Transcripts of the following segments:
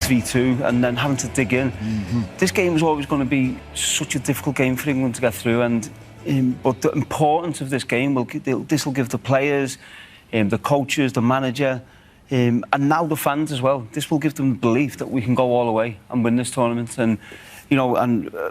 3-2 and then having to dig in. This game was always going to be such a difficult game for England to get through, and but the importance of this game this will give the players, the coaches, the manager, and now the fans as well. This will give them the belief that we can go all the way and win this tournament. And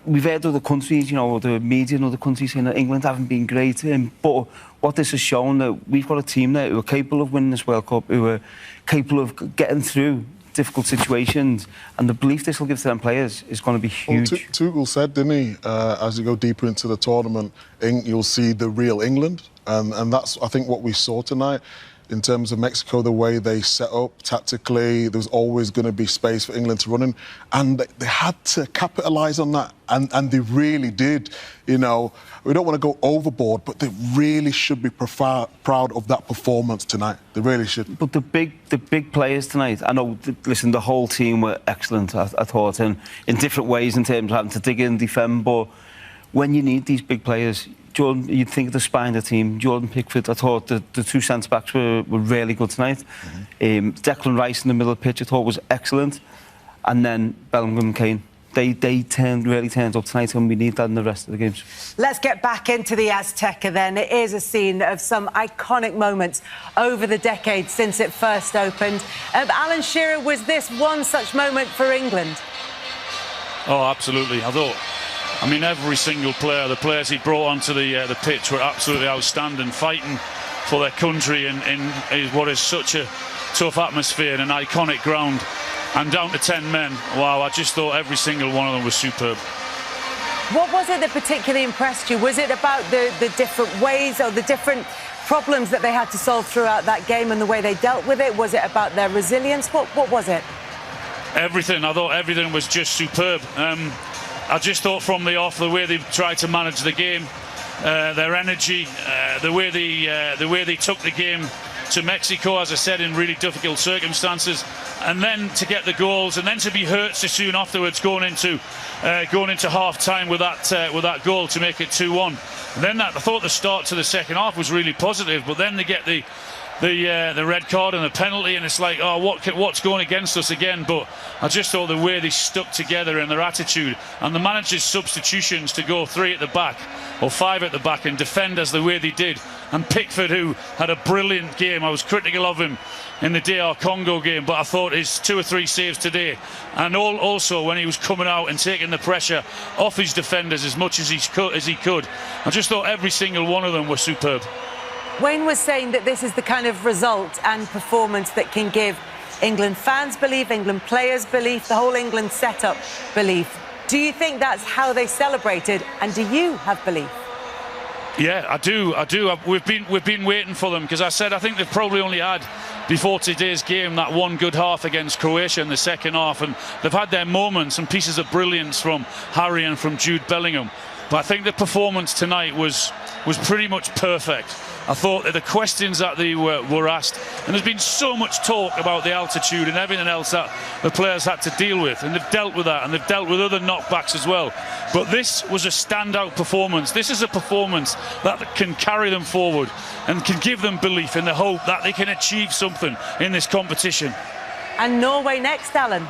we've heard other countries, the media in other countries saying that England haven't been great, but what this has shown, that we've got a team there who are capable of winning this World Cup, who are capable of getting through difficult situations, and the belief this will give to them players is going to be huge. Well, Tuchel said, didn't he, as you go deeper into the tournament, you'll see the real England, and that's, I think, what we saw tonight. In terms of Mexico, the way they set up tactically, there was always going to be space for England to run in, and they had to capitalise on that, and they really did. We don't want to go overboard, but they really should be proud of that performance tonight. They really should. But the big players tonight, I know, listen, the whole team were excellent, I thought, in different ways in terms of having to dig in, defend, but when you need these big players, Jordan, you'd think of the spine of the team. Jordan Pickford, I thought the two centre-backs were really good tonight. Declan Rice in the middle of the pitch, I thought was excellent. And then Bellingham and Kane. They really turned up tonight, and we need that in the rest of the games. Let's get back into the Azteca then. It is a scene of some iconic moments over the decades since it first opened. Alan Shearer, was this one such moment for England? Oh, absolutely. I mean, every single player, the players he brought onto the pitch were absolutely outstanding, fighting for their country in what is such a tough atmosphere and an iconic ground. And down to 10 men, wow, I just thought every single one of them was superb. What was it that particularly impressed you? Was it about the different ways or the different problems that they had to solve throughout that game and the way they dealt with it? Was it about their resilience? What was it? Everything. I thought everything was just superb. I just thought from the off, the way they tried to manage the game, their energy, the way they took the game to Mexico, as I said, in really difficult circumstances, and then to get the goals, and then to be hurt so soon afterwards, going into half time with that goal to make it 2-1. And then I thought the start to the second half was really positive, but then they get the red card and the penalty, and it's like, oh, what's going against us again? But I just thought the way they stuck together and their attitude, and the manager's substitutions to go 3 at the back or 5 at the back and defend as the way they did. And Pickford, who had a brilliant game, I was critical of him in the DR Congo game, but I thought his 2 or 3 saves today, and also when he was coming out and taking the pressure off his defenders as much as he could, I just thought every single one of them were superb. Wayne was saying that this is the kind of result and performance that can give England fans belief, England players belief, the whole England setup belief. Do you think that's how they celebrated, and do you have belief? Yeah, I do. We've been waiting for them, because I think they've probably only had, before today's game, that one good half against Croatia in the second half, and they've had their moments and pieces of brilliance from Harry and from Jude Bellingham. But I think the performance tonight was pretty much perfect. I thought that the questions that they were asked, and there's been so much talk about the altitude and everything else that the players had to deal with, and they've dealt with that, and they've dealt with other knockbacks as well. But this was a standout performance. This is a performance that can carry them forward and can give them belief in the hope that they can achieve something in this competition. And Norway next, Alan?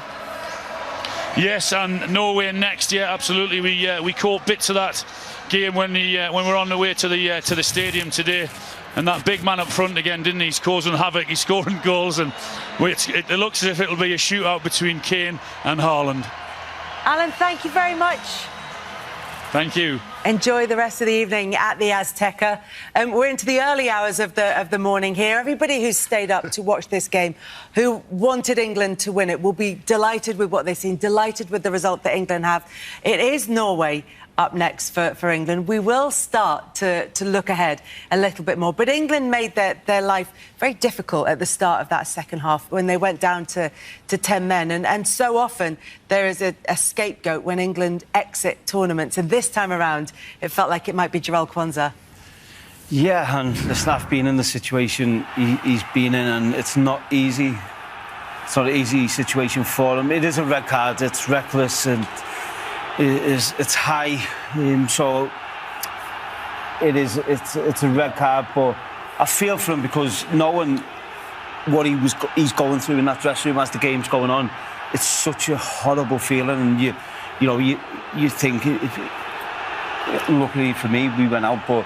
Yes, and Norway next. Yeah, absolutely. We caught bits of that game when we're on the way to the stadium today, and that big man up front again, didn't he? He's causing havoc. He's scoring goals, and it looks as if it'll be a shootout between Kane and Haaland. Alan, thank you very much. Thank you. Enjoy the rest of the evening at the Azteca. We're into the early hours of the morning here. Everybody who's stayed up to watch this game, who wanted England to win it, will be delighted with what they've seen, delighted with the result that England have. It is Norway up next for England. We will start to look ahead a little bit more. But England made their life very difficult at the start of that second half when they went down to 10 men. And so often there is a scapegoat when England exit tournaments. And this time around, it felt like it might be Jarell Quansah. Yeah, and listen, I've been in the situation he's been in, and it's not easy. It's not an easy situation for him. It is a red card. It's reckless, and it's high, so it's a red card. But I feel for him, because knowing what he's going through in that dressing room as the game's going on, it's such a horrible feeling, and you think, luckily for me, we went out, but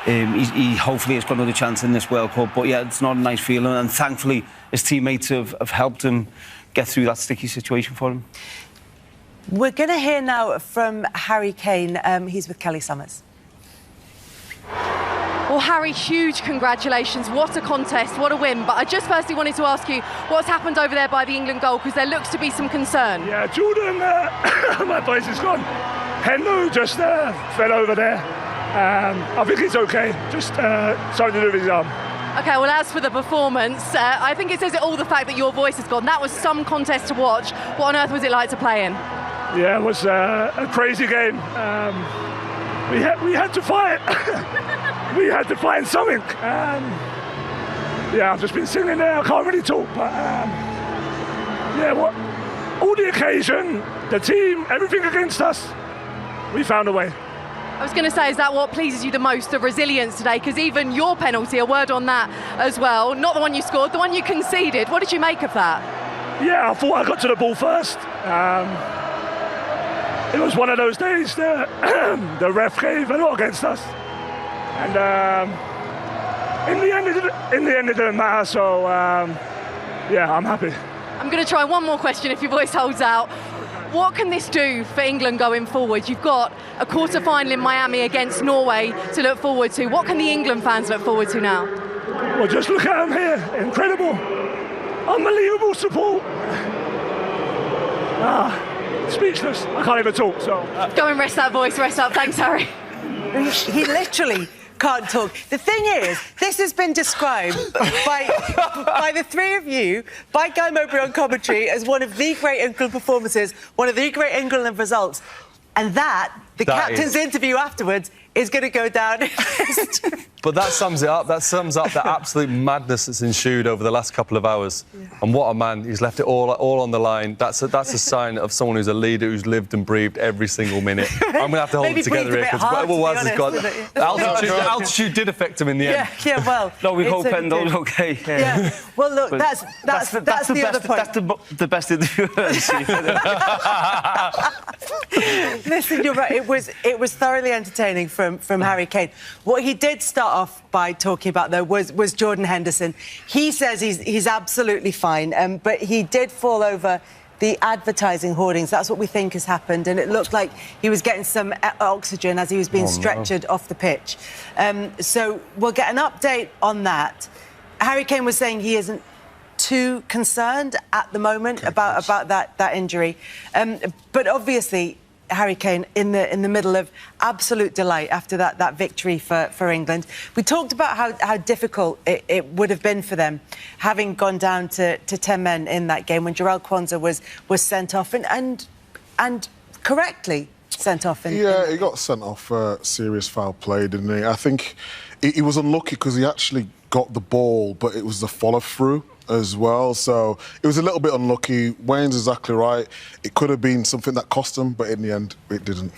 he hopefully has got another chance in this World Cup. But yeah, it's not a nice feeling, and thankfully his teammates have helped him get through that sticky situation for him. We're going to hear now from Harry Kane. He's with Kelly Summers. Well, Harry, huge congratulations. What a contest, what a win. But I just firstly wanted to ask you what's happened over there by the England goal, because there looks to be some concern. Yeah, Jordan, my voice is gone. Hendo just fell over there. I think he's okay, just something to do with his arm. OK, well, as for the performance, I think it says it all, the fact that your voice has gone. That was some contest to watch. What on earth was it like to play in? Yeah, it was a crazy game. We had to fight. We had to find something. Yeah, I've just been sitting there. I can't really talk, but yeah, all the occasion, the team, everything against us, we found a way. I was going to say, is that what pleases you the most, the resilience today? Because even your penalty, a word on that as well, not the one you scored, the one you conceded. What did you make of that? Yeah, I thought I got to the ball first. It was one of those days that the ref gave a lot against us. And in the end, it didn't matter. So, yeah, I'm happy. I'm going to try one more question if your voice holds out. What can this do for England going forward? You've got a quarter-final in Miami against Norway to look forward to. What can the England fans look forward to now? Well, just look at them here. Incredible. Unbelievable support. Speechless. I can't even talk, so... Go and rest that voice, rest up. Thanks, Harry. He literally can't talk. The thing is, this has been described by the three of you, by Guy Mowbray on commentary, as one of the great England performances, one of the great England results. And that captain's interview afterwards, is going to go down. But that sums it up. That sums up the absolute madness that's ensued over the last couple of hours. Yeah. And what a man. He's left it all on the line. That's a sign of someone who's a leader, who's lived and breathed every single minute. I'm going to have to hold it together here, because whatever was has gone. Altitude did affect him in the end. Yeah, well... No, we hope Endo's OK. Yeah. Well, look, that's the other point. That's the best interview I've seen. Listen, you're right. It was thoroughly entertaining from Harry Kane. What he did start off by talking about, though, was Jordan Henderson. He says he's absolutely fine, but he did fall over the advertising hoardings. That's what we think has happened, and it looked like he was getting some oxygen as he was being stretchered off the pitch. So we'll get an update on that. Harry Kane was saying he isn't too concerned at the moment about that injury, but obviously Harry Kane in the middle of absolute delight after that victory for England. We talked about how difficult it would have been for them, having gone down to 10 men in that game when Jarell Quansah was sent off and correctly sent off. He got sent off for serious foul play, didn't he? I think he was unlucky because he actually got the ball, but it was the follow-through as well, so it was a little bit unlucky. Wayne's exactly right. It could have been something that cost him, but in the end, it didn't.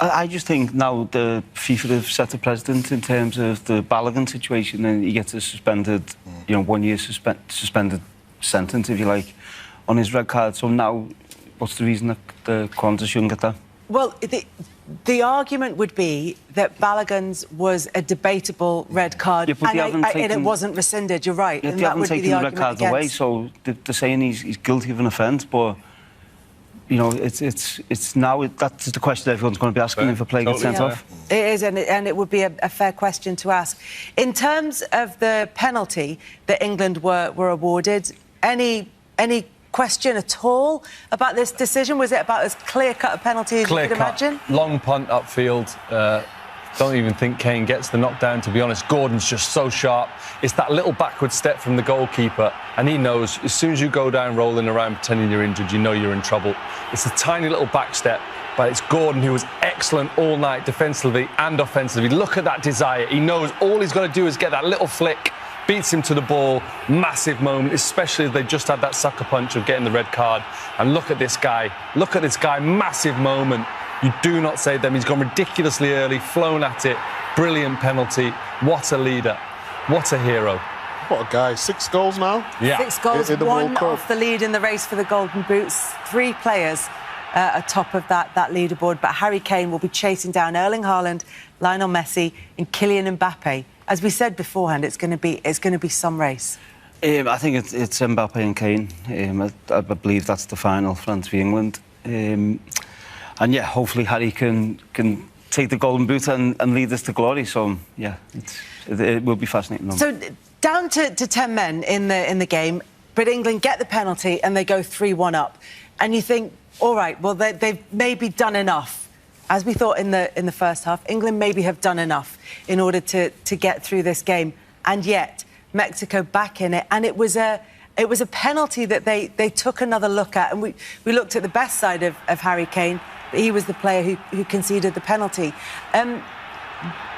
I just think now the FIFA have set a precedent in terms of the Balogun situation, and he gets a suspended, 1 year suspended sentence, if you like, on his red card. So now, what's the reason that the Quansah shouldn't get that? Well, the argument would be that Balogun's was a debatable red card, and it wasn't rescinded. You're right. Yeah, and they that haven't would taken be the the red cards against. away, so they're saying he's guilty of an offence, but it's now that's the question everyone's going to be asking if a player gets sent off. It is, and it would be a fair question to ask. In terms of the penalty that England were awarded, any question at all about this decision? Was it about as clear-cut a penalty as you could imagine? Long punt upfield. Don't even think Kane gets the knockdown, to be honest. Gordon's just so sharp. It's that little backward step from the goalkeeper, and he knows as soon as you go down rolling around pretending you're injured, you know you're in trouble. It's a tiny little back step, but it's Gordon who was excellent all night defensively and offensively. Look at that desire. He knows all he's got to do is get that little flick, beats him to the ball. Massive moment, especially as they just had that sucker punch of getting the red card. And look at this guy. Look at this guy. Massive moment. You do not say them. He's gone ridiculously early, flown at it. Brilliant penalty. What a leader. What a hero. What a guy. 6 goals now? Yeah. 6 goals, In the World 1 Cup. off the lead in the race for the Golden Boots. 3 players atop of that leaderboard. But Harry Kane will be chasing down Erling Haaland, Lionel Messi and Kylian Mbappe. As we said beforehand, it's going to be some race. I think it's Mbappe and Kane. I believe that's the final, France v England. And yeah, hopefully Harry can take the Golden Boot and lead us to glory. So yeah, it will be fascinating. So down to 10 men in the game, but England get the penalty and they go 3-1 up. And you think, all right, well they've maybe done enough. As we thought in the first half, England maybe have done enough in order to get through this game. And yet Mexico back in it, and it was a penalty that they took another look at, and we looked at the best side of Harry Kane, but he was the player who conceded the penalty.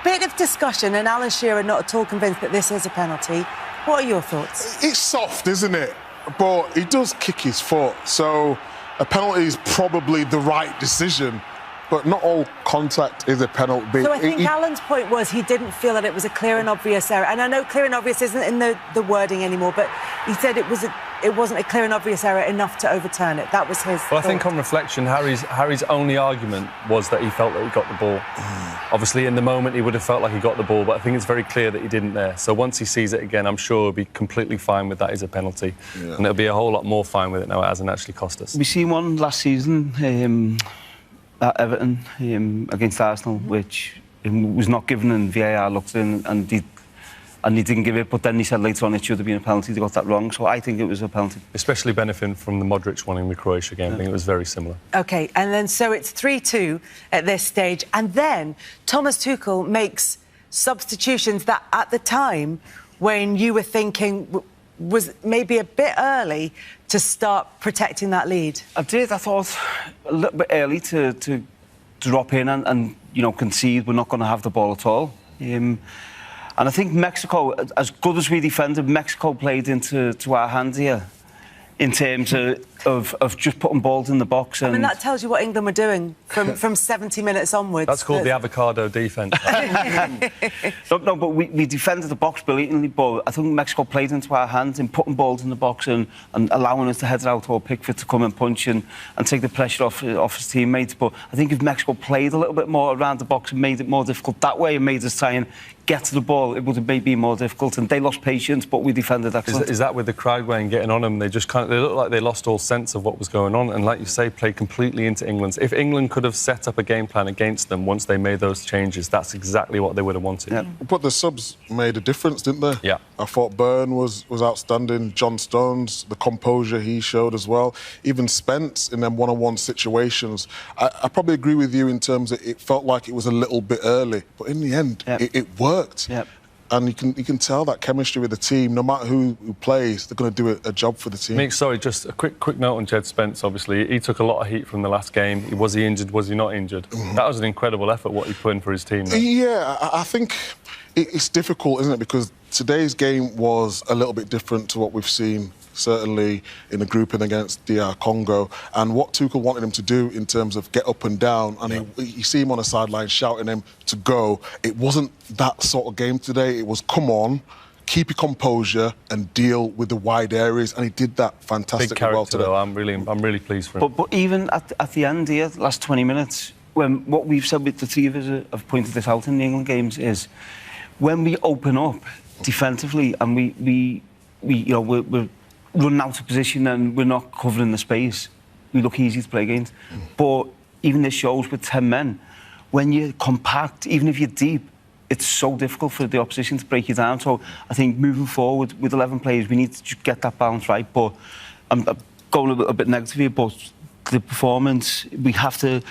Bit of discussion, and Alan Shearer not at all convinced that this is a penalty. What are your thoughts? It's soft, isn't it? But he does kick his foot, so a penalty is probably the right decision. But not all contact is a penalty. So I think Alan's point was he didn't feel that it was a clear and obvious error. And I know clear and obvious isn't in the wording anymore, but he said it wasn't a clear and obvious error enough to overturn it. That was his Well, I think on reflection, Harry's only argument was that he felt that he got the ball. Obviously, in the moment, he would have felt like he got the ball, but I think it's very clear that he didn't there. So once he sees it again, I'm sure he'll be completely fine with that as a penalty. Yeah. And it'll be a whole lot more fine with it now. It hasn't actually cost us. We seen one last season at Everton against Arsenal, which was not given, and VAR looked in and he didn't give it, but then he said later on it should have been a penalty. They got that wrong, so I think it was a penalty. Especially benefiting from the Modric one in the Croatia game. I think it was very similar. OK, and then so it's 3-2 at this stage, and then Thomas Tuchel makes substitutions that at the time when you were thinking was maybe a bit early to start protecting that lead. I thought a little bit early to drop in and concede we're not going to have the ball at all. And I think Mexico, as good as we defended, Mexico played into our hands here in terms of just putting balls in the box. And I mean, that tells you what England were doing from 70 minutes onwards. That's called the avocado defence. No, but we defended the box brilliantly, but I think Mexico played into our hands in putting balls in the box and allowing us to head it out or Pickford to come and punch and take the pressure off his teammates. But I think if Mexico played a little bit more around the box and made it more difficult that way and made us try and get to the ball, it would have maybe been more difficult, and they lost patience, but we defended excellent. Is that with the crowd weighing getting on them? They looked like they lost all sense of what was going on, and like you say, played completely into England's. If England could have set up a game plan against them once they made those changes, that's exactly what they would have wanted. Yeah. But the subs made a difference, didn't they? Yeah. I thought Byrne was outstanding. John Stones, the composure he showed as well. Even Spence in them one-on-one situations. I probably agree with you in terms of it felt like it was a little bit early, but in the end, it worked. Yep. And you can tell that chemistry with the team, no matter who plays, they're going to do a job for the team. Mick, sorry, just a quick note on Jed Spence, obviously. He took a lot of heat from the last game. Was he injured? Was he not injured? That was an incredible effort, what he put in for his team. There. Yeah, I think it's difficult, isn't it? Because today's game was a little bit different to what we've seen, certainly in the grouping against DR Congo, and what Tuchel wanted him to do in terms of get up and down, and you see him on the sideline shouting him to go. It wasn't that sort of game today. It was, come on, keep your composure and deal with the wide areas, and he did that fantastically Big character, well today. Though. I'm really pleased for him. But even at the end here, the last 20 minutes, when what we've said with the three of us have pointed this out in the England games is when we open up defensively and we're running out of position and we're not covering the space, we look easy to play against. But even this shows with 10 men, when you're compact, even if you're deep, it's so difficult for the opposition to break you down. So I think moving forward with 11 players, we need to just get that balance right. But I'm going a bit negative here, but the performance, we have to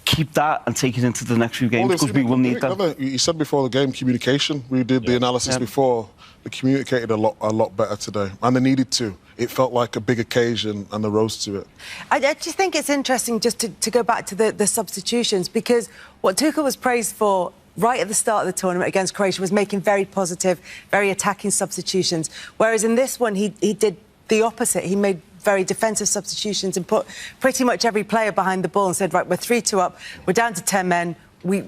keep that and take it into the next few games because we will need that. You said before the game, communication. We did the analysis before. They communicated a lot better today, and they needed to. It felt like a big occasion, and they rose to it. I just think it's interesting just to go back to the substitutions, because what Tuchel was praised for right at the start of the tournament against Croatia was making very positive, very attacking substitutions, whereas in this one he did the opposite. He made very defensive substitutions and put pretty much every player behind the ball and said, right, we're 3-2 up, we're down to 10 men, we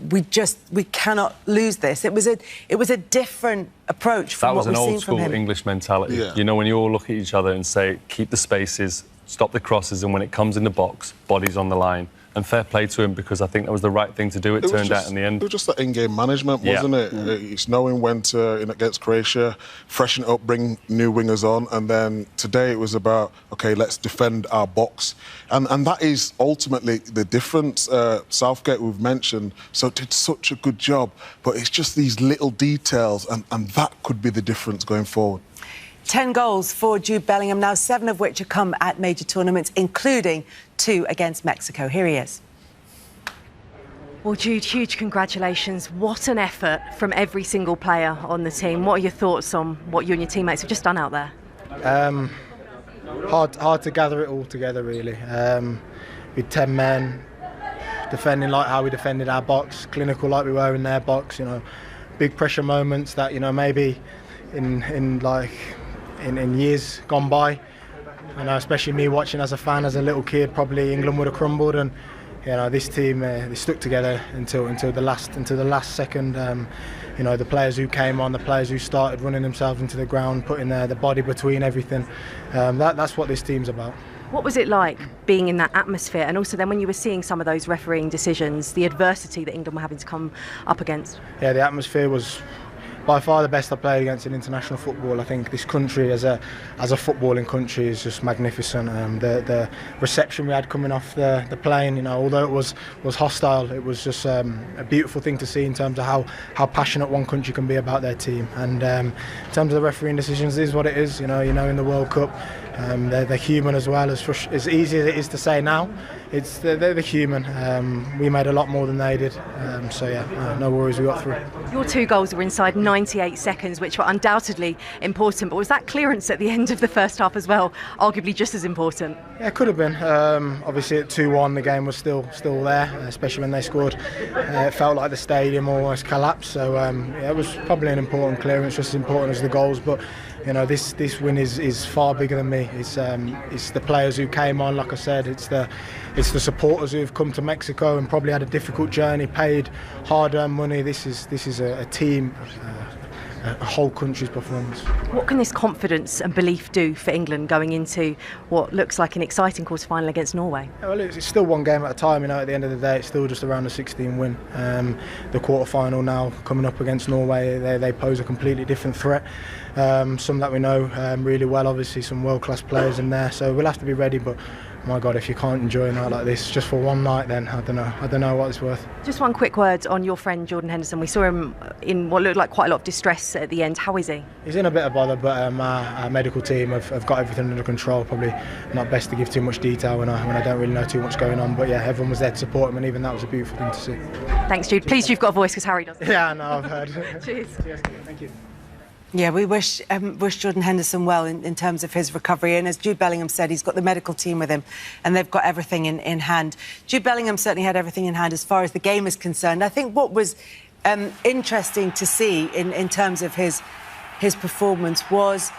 cannot lose this. It was a different approach from what we've seen from him. That was an old school English mentality. Yeah. You know, when you all look at each other and say, keep the spaces, stop the crosses, and when it comes in the box, bodies on the line. And fair play to him, because I think that was the right thing to do. It turned out in the end. It was just that in-game management, wasn't it? It's knowing when to, against Croatia, freshen it up, bring new wingers on, and then today it was about, OK, let's defend our box. And that is ultimately the difference. Southgate, we've mentioned, so did such a good job, but it's just these little details, and that could be the difference going forward. 10 goals for Jude Bellingham, now 7 of which have come at major tournaments, including 2 against Mexico. Here he is. Well, Jude, huge congratulations. What an effort from every single player on the team. What are your thoughts on what you and your teammates have just done out there? Hard to gather it all together, really. With 10 men, defending like how we defended our box, clinical like we were in their box, big pressure moments that, maybe in years gone by, especially me watching as a fan, as a little kid, probably England would have crumbled, and this team they stuck together until the last second. The players who came on, the players who started running themselves into the ground, putting the body between everything. That's what this team's about. What was it like being in that atmosphere, and also then when you were seeing some of those refereeing decisions, the adversity that England were having to come up against? Yeah, the atmosphere was by far the best I played against in international football. I think this country, as a footballing country, is just magnificent. The reception we had coming off the plane, although it was hostile, it was just a beautiful thing to see in terms of how passionate one country can be about their team. And in terms of the refereeing decisions, it is what it is. In the World Cup, they're human as well. As easy as it is to say now, they're human. We made a lot more than they did. No worries, we got through. Your 2 goals were inside 98 seconds, which were undoubtedly important, but was that clearance at the end of the first half as well arguably just as important? Yeah, it could have been. Obviously at 2-1 the game was still there, especially when they scored. It felt like the stadium almost collapsed, so it was probably an important clearance, just as important as the goals. But this win is far bigger than me. It's the players who came on, like I said. It's the supporters who have come to Mexico and probably had a difficult journey, paid hard-earned money. This is a team, a whole country's performance. What can this confidence and belief do for England going into what looks like an exciting quarter-final against Norway? Well, it's still one game at a time. At the end of the day, it's still just around a 16 win. The quarter-final now coming up against Norway, they pose a completely different threat. Some that we know really well, obviously some world-class players in there, so we'll have to be ready. But my God, if you can't enjoy a night like this just for one night, then I don't know what it's worth. Just one quick word on your friend Jordan Henderson. We saw him in what looked like quite a lot of distress at the end. How is he? He's in a bit of bother, but our medical team have got everything under control. Probably not best to give too much detail when I don't really know too much going on. But yeah, everyone was there to support him, and even that was a beautiful thing to see. Thanks, Jude. Please, you've got a voice because Harry doesn't. Yeah, I know, I've heard. Cheers. Cheers. Thank you. Yeah, we wish Jordan Henderson well in terms of his recovery. And as Jude Bellingham said, he's got the medical team with him and they've got everything in hand. Jude Bellingham certainly had everything in hand as far as the game is concerned. I think what was interesting to see in terms of his performance was...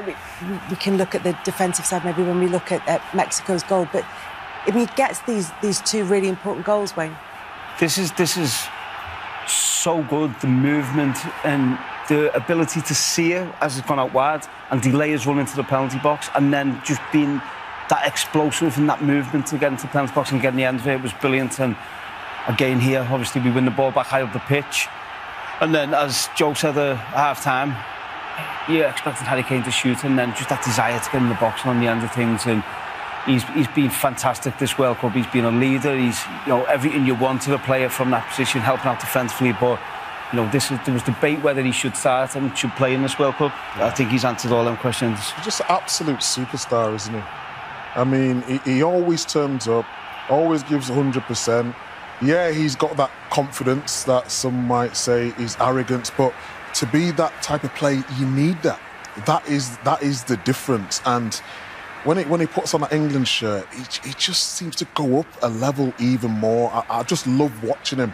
we can look at the defensive side maybe when we look at Mexico's goal, but he gets these 2 really important goals, Wayne. This is so good, the movement and the ability to see it as it's gone out wide and delay his run into the penalty box, and then just being that explosive and that movement to get into the penalty box and getting the end of it was brilliant. And again here, obviously we win the ball back high up the pitch, and then as Joe said at half-time, you're expecting Harry Kane to shoot, and then just that desire to get in the box and on the end of things. And he's been fantastic this World Cup. He's been a leader. He's everything you want to a player from that position, helping out defensively. But there was debate whether he should start and should play in this World Cup. I think he's answered all them questions. He's just an absolute superstar, isn't he? I mean, he always turns up, always gives 100%. Yeah, he's got that confidence that some might say is arrogance, but to be that type of player, you need that. That is the difference. And when he puts on that England shirt, he just seems to go up a level even more. I just love watching him.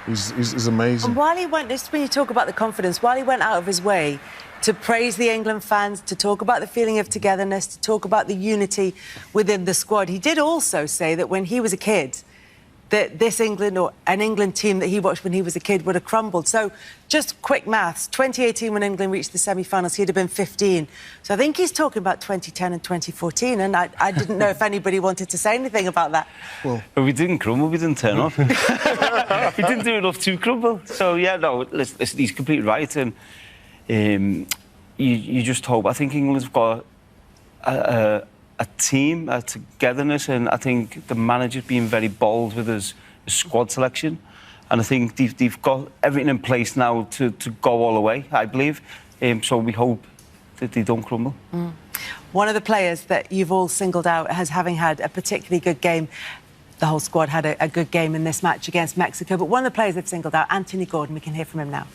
He's amazing. And while he went, just when you talk about the confidence, while he went out of his way to praise the England fans, to talk about the feeling of togetherness, to talk about the unity within the squad, he did also say that when he was a kid, that this England, or an England team that he watched when he was a kid, would have crumbled. So just quick maths, 2018 when England reached the semi-finals, he'd have been 15. So I think he's talking about 2010 and 2014, and I didn't know if anybody wanted to say anything about that. Well, we didn't crumble, we didn't turn off. We didn't do enough to crumble. So, yeah, no, listen, he's completely right, and you just hope. I think England's got a team, a togetherness, and I think the manager's been very bold with his squad selection, and I think they've got everything in place now to go all the way, I believe. So we hope that they don't crumble. One of the players that you've all singled out as having had a particularly good game, the whole squad had a good game in this match against Mexico, but one of the players they've singled out, Anthony Gordon, we can hear from him now.